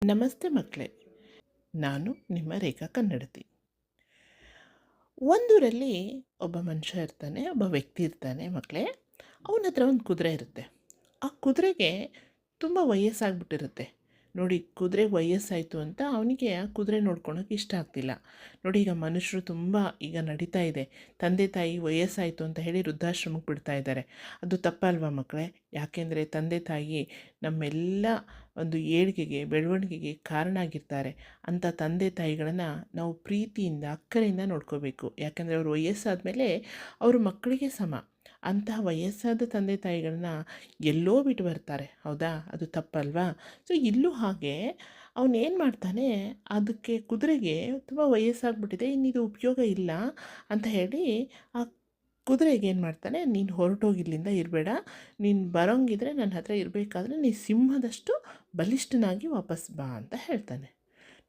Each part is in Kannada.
ನಮಸ್ತೆ ಮಕ್ಕಳೇ, ನಾನು ನಿಮ್ಮ ರೇಖಾ ಕನ್ನಡತಿ. ಒಂದೂರಲ್ಲಿ ಒಬ್ಬ ಮನುಷ್ಯ ಇರ್ತಾನೆ, ಒಬ್ಬ ವ್ಯಕ್ತಿ ಇರ್ತಾನೆ ಮಕ್ಕಳೇ. ಅವನ ಹತ್ರ ಒಂದು ಕುದುರೆ ಇರುತ್ತೆ. ಆ ಕುದುರೆಗೆ ತುಂಬ ವಯಸ್ಸಾಗ್ಬಿಟ್ಟಿರುತ್ತೆ. ನೋಡಿ, ಕುದುರೆಗೆ ವಯಸ್ಸಾಯಿತು ಅಂತ ಅವನಿಗೆ ಆ ಕುದುರೆ ನೋಡ್ಕೊಳಕ್ಕೆ ಇಷ್ಟ ಆಗ್ತಿಲ್ಲ. ನೋಡಿ, ಈಗ ಮನುಷ್ಯರು ತುಂಬ ಈಗ ನಡೀತಾ ಇದೆ. ತಂದೆ ತಾಯಿ ವಯಸ್ಸಾಯಿತು ಅಂತ ಹೇಳಿ ವೃದ್ಧಾಶ್ರಮಕ್ಕೆ ಬಿಡ್ತಾ ಇದ್ದಾರೆ. ಅದು ತಪ್ಪಲ್ವಾ ಮಕ್ಕಳೇ? ಯಾಕೆಂದರೆ ತಂದೆ ತಾಯಿ ನಮ್ಮೆಲ್ಲ ಒಂದು ಏಳಿಗೆಗೆ, ಬೆಳವಣಿಗೆಗೆ ಕಾರಣ ಆಗಿರ್ತಾರೆ. ಅಂಥ ತಂದೆ ತಾಯಿಗಳನ್ನು ನಾವು ಪ್ರೀತಿಯಿಂದ, ಅಕ್ಕರೆಯಿಂದ ನೋಡ್ಕೋಬೇಕು. ಯಾಕೆಂದರೆ ಅವರು ವಯಸ್ಸಾದ ಮೇಲೆ ಅವರು ಮಕ್ಕಳಿಗೆ ಸಮ. ಅಂತಹ ವಯಸ್ಸಾದ ತಂದೆ ತಾಯಿಗಳನ್ನ ಎಲ್ಲೋ ಬಿಟ್ಟು ಬರ್ತಾರೆ, ಹೌದಾ? ಅದು ತಪ್ಪಲ್ವಾ? ಸೊ ಇಲ್ಲೂ ಹಾಗೆ ಅವನೇನು ಮಾಡ್ತಾನೆ, ಅದಕ್ಕೆ ಕುದುರೆಗೆ ತುಂಬ ವಯಸ್ಸಾಗ್ಬಿಟ್ಟಿದೆ, ಇನ್ನಿದು ಉಪಯೋಗ ಇಲ್ಲ ಅಂತ ಹೇಳಿ ಆ ಕುದುರೆಗೆ ಏನು ಮಾಡ್ತಾನೆ, ನೀನು ಹೊರಟೋಗಿಲ್ಲಿಂದ ಇರಬೇಡ, ನೀನು ಬರೋಂಗಿದ್ರೆ ನನ್ನ ಹತ್ರ ಇರಬೇಕಾದ್ರೆ ನೀನು ಸಿಂಹದಷ್ಟು ಬಲಿಷ್ಠನಾಗಿ ವಾಪಸ್ ಬಾ ಅಂತ ಹೇಳ್ತಾನೆ.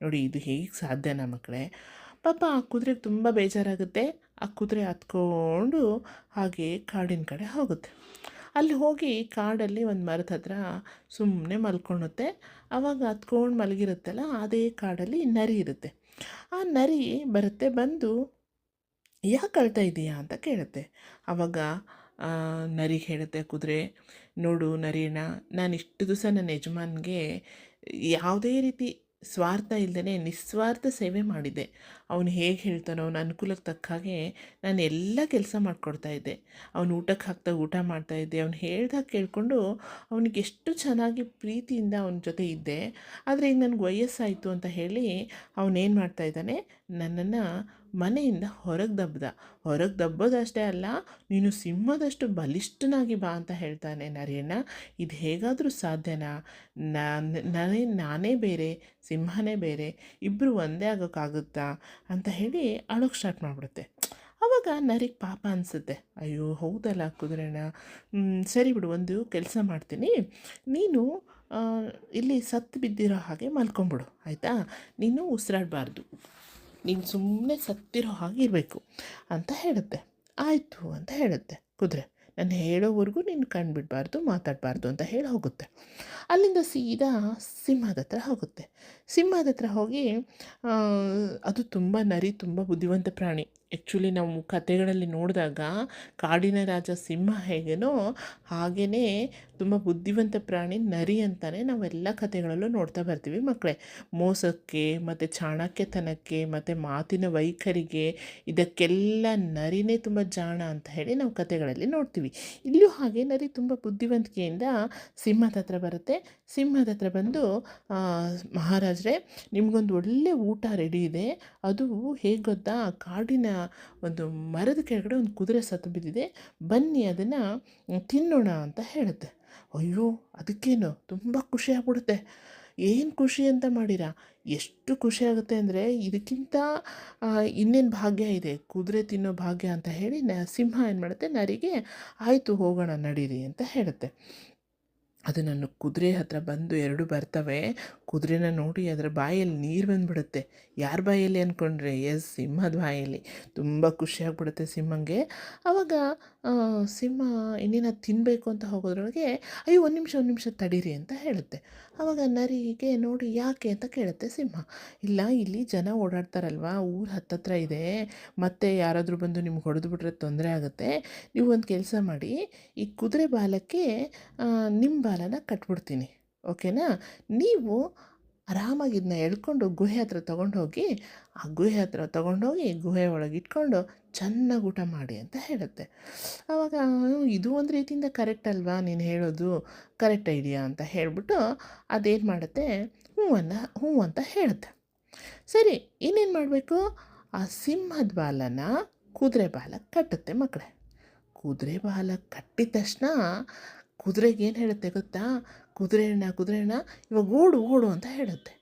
ನೋಡಿ, ಇದು ಹೇಗೆ ಸಾಧ್ಯನಾ ಮಕ್ಕಳೇ? ಪಾಪ ಆ ಕುದುರೆಗೆ ತುಂಬ ಬೇಜಾರಾಗುತ್ತೆ. ಆ ಕುದುರೆ ಹತ್ಕೊಂಡು ಹಾಗೆ ಕಾಡಿನ ಕಡೆ ಹೋಗುತ್ತೆ. ಅಲ್ಲಿ ಹೋಗಿ ಕಾಡಲ್ಲಿ ಒಂದು ಮರದ ಹತ್ರ ಸುಮ್ಮನೆ ಮಲ್ಕೊಳ್ಳುತ್ತೆ. ಆವಾಗ ಹತ್ಕೊಂಡು ಮಲಗಿರುತ್ತಲ್ಲ, ಅದೇ ಕಾಡಲ್ಲಿ ನರಿ ಇರುತ್ತೆ. ಆ ನರಿ ಬರುತ್ತೆ, ಬಂದು ಯಾಕೆ ಅಳ್ತಾ ಇದೀಯಾ ಅಂತ ಕೇಳುತ್ತೆ. ಆವಾಗ ನರಿ ಹೇಳುತ್ತೆ, ಕುದುರೆ ನೋಡು ನರಿಯಣ್ಣ, ನಾನು ಇಷ್ಟು ದಿವಸ ನನ್ನ ಯಜಮಾನ್ಗೆ ಯಾವುದೇ ರೀತಿ ಸ್ವಾರ್ಥ ಇಲ್ಲದೇ ನಿಸ್ವಾರ್ಥ ಸೇವೆ ಮಾಡಿದ್ದೆ. ಅವನು ಹೇಗೆ ಹೇಳ್ತಾನೋ ಅವನ ಅನುಕೂಲಕ್ಕೆ ತಕ್ಕ ಹಾಗೆ ನಾನು ಎಲ್ಲ ಕೆಲಸ ಮಾಡಿಕೊಡ್ತಾಯಿದ್ದೆ. ಅವನು ಊಟಕ್ಕೆ ಹಾಕ್ದಾಗ ಊಟ ಮಾಡ್ತಾಯಿದ್ದೆ. ಅವ್ನು ಹೇಳ್ದಾಗ ಕೇಳಿಕೊಂಡು ಅವನಿಗೆ ಎಷ್ಟು ಚೆನ್ನಾಗಿ ಪ್ರೀತಿಯಿಂದ ಅವನ ಜೊತೆ ಇದ್ದೆ. ಆದರೆ ಈಗ ನನಗೆ ವಯಸ್ಸಾಯಿತು ಅಂತ ಹೇಳಿ ಅವನೇನು ಮಾಡ್ತಾಯಿದ್ದಾನೆ, ನನ್ನನ್ನು ಮನೆಯಿಂದ ಹೊರಗೆ ದಬ್ಬೋದಷ್ಟೇ ಅಲ್ಲ, ನೀನು ಸಿಂಹದಷ್ಟು ಬಲಿಷ್ಠನಾಗಿ ಬಾ ಅಂತ ಹೇಳ್ತಾನೆ ನರಿಯಣ್ಣ. ಇದು ಹೇಗಾದರೂ ಸಾಧ್ಯನಾ? ನಾನೇ ಬೇರೆ, ಸಿಂಹನೇ ಬೇರೆ, ಇಬ್ಬರು ಒಂದೇ ಆಗೋಕ್ಕಾಗುತ್ತಾ ಅಂತ ಹೇಳಿ ಅಳೋಕ್ಕೆ ಸ್ಟಾರ್ಟ್ ಮಾಡಿಬಿಡುತ್ತೆ. ಆವಾಗ ನರಿಗೆ ಪಾಪ ಅನಿಸುತ್ತೆ, ಅಯ್ಯೋ ಹೌದಲ್ಲ ಕುದುರೆನ, ಸರಿ ಬಿಡು, ಒಂದು ಕೆಲಸ ಮಾಡ್ತೀನಿ, ನೀನು ಇಲ್ಲಿ ಸತ್ತು ಬಿದ್ದಿರೋ ಹಾಗೆ ಮಲ್ಕೊಂಬಿಡು, ಆಯಿತಾ? ನೀನು ಉಸಿರಾಡಬಾರ್ದು, ನೀನು ಸುಮ್ಮನೆ ಸತ್ತಿರೋ ಹಾಗೆ ಇರಬೇಕು ಅಂತ ಹೇಳುತ್ತೆ. ಆಯಿತು ಅಂತ ಹೇಳುತ್ತೆ ಕುದುರೆ. ನಾನು ಹೇಳೋವರೆಗೂ ನೀನು ಕಂಡುಬಿಡಬಾರ್ದು, ಮಾತಾಡಬಾರ್ದು ಅಂತ ಹೇಳಿ ಹೋಗುತ್ತೆ. ಅಲ್ಲಿಂದ ಸೀದಾ ಸಿಂಹದ ಹತ್ರ ಹೋಗುತ್ತೆ. ಸಿಂಹದ ಹತ್ರ ಹೋಗಿ ಅದು ನರಿ ತುಂಬ ಬುದ್ಧಿವಂತ ಪ್ರಾಣಿ. ಆ್ಯಕ್ಚುಲಿ ನಾವು ಕಥೆಗಳಲ್ಲಿ ನೋಡಿದಾಗ ಕಾಡಿನ ರಾಜ ಸಿಂಹ ಹೇಗೇನೋ ಹಾಗೇ ತುಂಬ ಬುದ್ಧಿವಂತ ಪ್ರಾಣಿ ನರಿ ಅಂತಲೇ ನಾವೆಲ್ಲ ಕಥೆಗಳಲ್ಲೂ ನೋಡ್ತಾ ಬರ್ತೀವಿ ಮಕ್ಕಳೇ. ಮೋಸಕ್ಕೆ ಮತ್ತು ಚಾಣಕ್ಯತನಕ್ಕೆ ಮತ್ತು ಮಾತಿನ ವೈಖರಿಗೆ ಇದಕ್ಕೆಲ್ಲ ನರಿನೇ ತುಂಬ ಜಾಣ ಅಂತ ಹೇಳಿ ನಾವು ಕಥೆಗಳಲ್ಲಿ ನೋಡ್ತೀವಿ. ಇಲ್ಲೂ ಹಾಗೆ ನರಿ ತುಂಬ ಬುದ್ಧಿವಂತಿಕೆಯಿಂದ ಸಿಂಹದ ಹತ್ರ ಬರುತ್ತೆ. ಸಿಂಹದ ಹತ್ರ ಬಂದು, ಮಹಾರಾಜರೇ, ನಿಮಗೊಂದು ಒಳ್ಳೆ ಊಟ ರೆಡಿ ಇದೆ. ಅದು ಹೇಗೆ ಗೊತ್ತಾ, ಕಾಡಿನ ಒಂದು ಮರದ ಕೆಳಗಡೆ ಒಂದು ಕುದುರೆ ಸತ್ತು ಬಿದ್ದಿದೆ, ಬನ್ನಿ ಅದನ್ನು ತಿನ್ನೋಣ ಅಂತ ಹೇಳುತ್ತೆ. ಅಯ್ಯೋ, ಅದಕ್ಕೇನು ತುಂಬ ಖುಷಿ ಆಗ್ಬಿಡುತ್ತೆ. ಏನು ಖುಷಿ ಅಂತ ಮಾಡಿರಾ? ಎಷ್ಟು ಖುಷಿ ಆಗುತ್ತೆ ಅಂದರೆ, ಇದಕ್ಕಿಂತ ಇನ್ನೇನು ಭಾಗ್ಯ ಇದೆ, ಕುದುರೆ ತಿನ್ನೋ ಭಾಗ್ಯ ಅಂತ ಹೇಳಿ ಸಿಂಹ ಏನು ಮಾಡುತ್ತೆ, ನರಿಗೆ ಆಯಿತು ಹೋಗೋಣ ನಡೀರಿ ಅಂತ ಹೇಳುತ್ತೆ. ಅದು ನನ್ನ ಕುದುರೆ ಹತ್ರ ಬಂದು ಎರಡು ಬರ್ತವೆ. ಕುದುರೆನ ನೋಡಿ ಅದರ ಬಾಯಲ್ಲಿ ನೀರು ಬಂದುಬಿಡುತ್ತೆ. ಯಾರ ಬಾಯಲ್ಲಿ ಅಂದ್ಕೊಂಡ್ರೆ? ಎಸ್, ಸಿಂಹದ ಬಾಯಲ್ಲಿ. ತುಂಬ ಖುಷಿಯಾಗ್ಬಿಡುತ್ತೆ ಸಿಂಹಂಗೆ. ಆವಾಗ ಸಿಂಹ ಇನ್ನೇನು ತಿನ್ನಬೇಕು ಅಂತ ಹೋಗೋದ್ರೊಳಗೆ, ಅಯ್ಯೋ ಒಂದು ನಿಮಿಷ ತಡೀರಿ ಅಂತ ಹೇಳುತ್ತೆ. ಆವಾಗ ನರಿಗೆ ನೋಡಿ ಯಾಕೆ ಅಂತ ಕೇಳುತ್ತೆ ಸಿಂಹ. ಇಲ್ಲ, ಇಲ್ಲಿ ಜನ ಓಡಾಡ್ತಾರಲ್ವ, ಊರು ಹತ್ತತ್ರ ಇದೆ, ಮತ್ತೆ ಯಾರಾದರೂ ಬಂದು ನಿಮ್ಗೆ ಹೊಡೆದು ಬಿಟ್ರೆ ತೊಂದರೆ ಆಗುತ್ತೆ. ನೀವು ಒಂದು ಕೆಲಸ ಮಾಡಿ, ಈ ಕುದುರೆ ಬಾಲಕ್ಕೆ ನಿಮ್ಮ ಬಾಲನ ಕಟ್ಬಿಡ್ತೀನಿ, ಓಕೆನಾ? ನೀವು ಆರಾಮಾಗಿ ಇದನ್ನ ಎಳ್ಕೊಂಡು ಗುಹೆ ಹತ್ರ ತೊಗೊಂಡೋಗಿ, ಆ ಗುಹೆ ಹತ್ರ ತೊಗೊಂಡೋಗಿ ಗುಹೆ ಒಳಗೆ ಇಟ್ಕೊಂಡು ಚೆನ್ನಾಗಿ ಊಟ ಮಾಡಿ ಅಂತ ಹೇಳುತ್ತೆ. ಆವಾಗ ಇದು ಒಂದು ರೀತಿಯಿಂದ ಕರೆಕ್ಟ್ ಅಲ್ವಾ, ನೀನು ಹೇಳೋದು ಕರೆಕ್ಟ್ ಐಡಿಯಾ ಅಂತ ಹೇಳಿಬಿಟ್ಟು ಅದೇನು ಮಾಡುತ್ತೆ, ಹ್ಞೂ ಅಂತ ಹೇಳುತ್ತೆ. ಸರಿ, ಇನ್ನೇನು ಮಾಡಬೇಕು? ಆ ಸಿಂಹದ ಬಾಲನ ಕುದುರೆ ಬಾಲಕ್ಕೆ ಕಟ್ಟುತ್ತೆ ಮಕ್ಕಳೇ. ಕುದುರೆ ಬಾಲಕ್ಕೆ ಕಟ್ಟಿದ ತಕ್ಷಣ ಕುದುರೆಗೆ ಏನು ಹೇಳುತ್ತೆ ಗೊತ್ತಾ? ಕುದುರೆಣ್ಣ ಇವಾಗ ಓಡು ಅಂತ ಹೇಳುತ್ತೆ.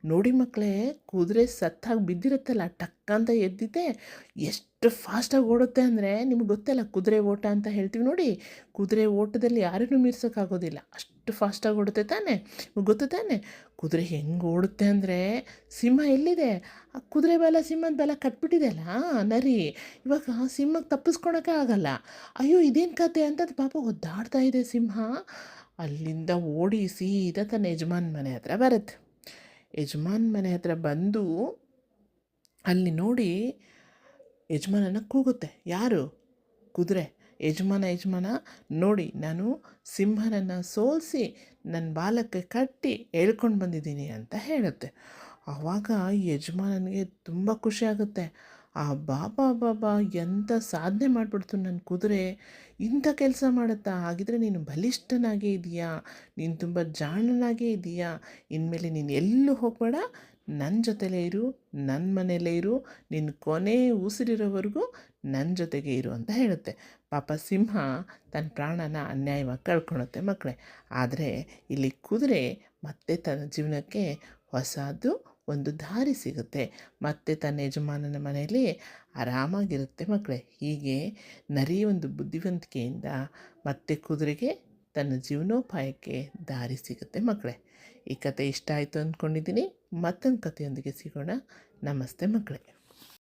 ನೋಡಿ ಮಕ್ಕಳೇ, ಕುದುರೆ ಸತ್ತಾಗಿ ಬಿದ್ದಿರುತ್ತಲ್ಲ, ಟಕ್ ಅಂತ ಎದ್ದಿದೆ, ಎಷ್ಟು ಫಾಸ್ಟಾಗಿ ಓಡುತ್ತೆ ಅಂದರೆ, ನಿಮ್ಗೆ ಗೊತ್ತಲ್ಲ ಕುದುರೆ ಓಟ ಅಂತ ಹೇಳ್ತೀವಿ ನೋಡಿ. ಕುದುರೆ ಓಟದಲ್ಲಿ ಯಾರನ್ನೂ ಮೀರ್ಸೋಕ್ಕಾಗೋದಿಲ್ಲ, ಅಷ್ಟು ಫಾಸ್ಟಾಗಿ ಓಡುತ್ತೆ ತಾನೆ. ಗೊತ್ತು ತಾನೆ ಕುದುರೆ ಹೆಂಗೆ ಓಡುತ್ತೆ ಅಂದರೆ? ಸಿಂಹ ಎಲ್ಲಿದೆ, ಆ ಕುದುರೆ ಸಿಂಹದ ಬಾಲ ಕಟ್ಬಿಟ್ಟಿದೆಯಲ್ಲ ನರಿ, ಇವಾಗ ಸಿಂಹಕ್ಕೆ ತಪ್ಪಿಸ್ಕೊಳಕ್ಕೆ ಆಗಲ್ಲ. ಅಯ್ಯೋ ಇದೇನು ಕತೆ ಅಂತ ಅದು ಪಾಪ ಒದ್ದಾಡ್ತಾ ಇದೆ ಸಿಂಹ. ಅಲ್ಲಿಂದ ಓಡಿ ಸೀದಾ ತನ್ನ ಯಜಮಾನ ಮನೆ ಹತ್ರ ಬರುತ್ತೆ. ಯಜಮಾನ್ ಮನೆ ಹತ್ರ ಬಂದು ಅಲ್ಲಿ ನೋಡಿ ಯಜಮಾನನ ಕೂಗುತ್ತೆ. ಯಾರು? ಕುದುರೆ. ಯಜಮಾನ ನೋಡಿ, ನಾನು ಸಿಂಹನನ್ನು ಸೋಲಿಸಿ ನನ್ನ ಬಾಲಕ್ಕೆ ಕಟ್ಟಿ ಎಳ್ಕೊಂಡು ಬಂದಿದ್ದೀನಿ ಅಂತ ಹೇಳುತ್ತೆ. ಆವಾಗ ಯಜಮಾನನಿಗೆ ತುಂಬ ಖುಷಿ ಆಗುತ್ತೆ. ಬಾಬಾ ಎಂಥ ಸಾಧನೆ ಮಾಡಿಬಿಡ್ತು ನನ್ನ ಕುದುರೆ, ಇಂಥ ಕೆಲಸ ಮಾಡುತ್ತಾ? ಹಾಗಿದ್ರೆ ನೀನು ಬಲಿಷ್ಠನಾಗೇ ಇದೆಯಾ, ನೀನು ತುಂಬ ಜಾಣನಾಗೇ ಇದೆಯಾ, ಇನ್ಮೇಲೆ ನೀನು ಎಲ್ಲೂ ಹೋಗಬೇಡ, ನನ್ನ ಜೊತೆಲೇ ಇರು, ನನ್ನ ಮನೆಯಲ್ಲೇ ಇರು, ನಿನ್ನ ಕೊನೆ ಉಸಿರಿರೋವರೆಗೂ ನನ್ನ ಜೊತೆಗೆ ಇರು ಅಂತ ಹೇಳುತ್ತೆ. ಪಾಪ ಸಿಂಹ ತನ್ನ ಪ್ರಾಣನ ಅನ್ಯಾಯವಾಗಿ ಕಳ್ಕೊಳುತ್ತೆ ಮಕ್ಕಳೇ. ಆದರೆ ಇಲ್ಲಿ ಕುದುರೆ ಮತ್ತೆ ತನ್ನ ಜೀವನಕ್ಕೆ ಹೊಸದು ಒಂದು ದಾರಿ ಸಿಗುತ್ತೆ, ಮತ್ತು ತನ್ನ ಯಜಮಾನನ ಮನೆಯಲ್ಲಿ ಆರಾಮಾಗಿರುತ್ತೆ ಮಕ್ಕಳೇ. ಹೀಗೆ ನರಿ ಒಂದು ಬುದ್ಧಿವಂತಿಕೆಯಿಂದ ಮತ್ತೆ ಕುದುರೆಗೆ ತನ್ನ ಜೀವನೋಪಾಯಕ್ಕೆ ದಾರಿ ಸಿಗುತ್ತೆ ಮಕ್ಕಳೇ. ಈ ಕತೆ ಇಷ್ಟ ಆಯಿತು ಅಂದ್ಕೊಂಡಿದ್ದೀನಿ. ಮತ್ತೊಂದು ಕಥೆಯೊಂದಿಗೆ ಸಿಗೋಣ. ನಮಸ್ತೆ ಮಕ್ಕಳೇ.